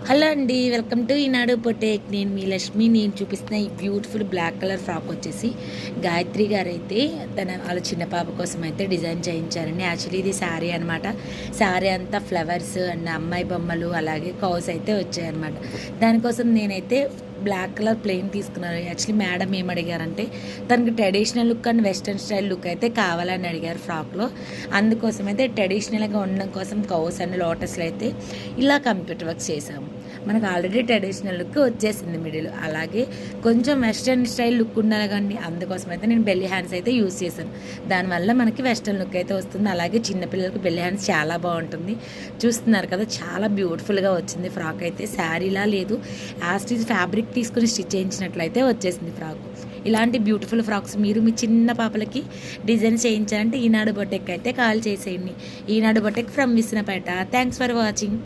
Hello అండి, welcome to ఈనాడు పొటేక్. నేను మీ లక్ష్మి. నేను చూపిస్తున్న ఈ బ్యూటిఫుల్ బ్లాక్ కలర్ ఫ్రాక్ వచ్చేసి గాయత్రి గారు అయితే వాళ్ళ చిన్న పాప కోసం అయితే డిజైన్ చేయించారండి. యాక్చువల్లీ ఇది శారీ అనమాట. శారీ అంతా ఫ్లవర్స్ అండ్ అమ్మాయి బొమ్మలు అలాగే కౌస్ అయితే వచ్చాయన్నమాట. దానికోసం నేనైతే బ్లాక్ కలర్ ప్లెయిన్ తీసుకున్నారు. యాక్చువల్లీ మేడం ఏం అడిగారంటే తనకి traditional look and western style look అయితే కావాలని అడిగారు ఫ్రాక్లో. అందుకోసం అయితే ట్రెడిషనల్గా ఉండడం కోసం కౌస్ అండ్ లోటస్లో అయితే ఇలా కంప్యూటర్ వర్క్ చేసాము. మనకు ఆల్రెడీ ట్రెడిషనల్ లుక్ వచ్చేసింది మిడిల్. అలాగే కొంచెం వెస్ట్రన్ స్టైల్ లుక్ ఉండాలి కానీ అందుకోసం అయితే నేను బెల్లీ హ్యాండ్స్ అయితే యూజ్ చేశాను. దానివల్ల మనకి వెస్ట్రన్ లుక్ అయితే వస్తుంది. అలాగే చిన్నపిల్లలకి బెల్లీ హ్యాండ్స్ చాలా బాగుంటుంది. చూస్తున్నారు కదా, చాలా బ్యూటిఫుల్గా వచ్చింది ఫ్రాక్ అయితే. శారీలా లేదు, యాస్టీజ్ ఫ్యాబ్రిక్ తీసుకుని స్టిచ్ చేయించినట్లయితే వచ్చేసింది ఫ్రాక్. ఇలాంటి బ్యూటిఫుల్ ఫ్రాక్స్ మీరు మీ చిన్న పాపలకి డిజైన్ చేయించాలంటే ఈనాడు బొటెక్ అయితే కాల్ చేసేయండి. Eenadu boutique from Visannapeta. Thanks for watching.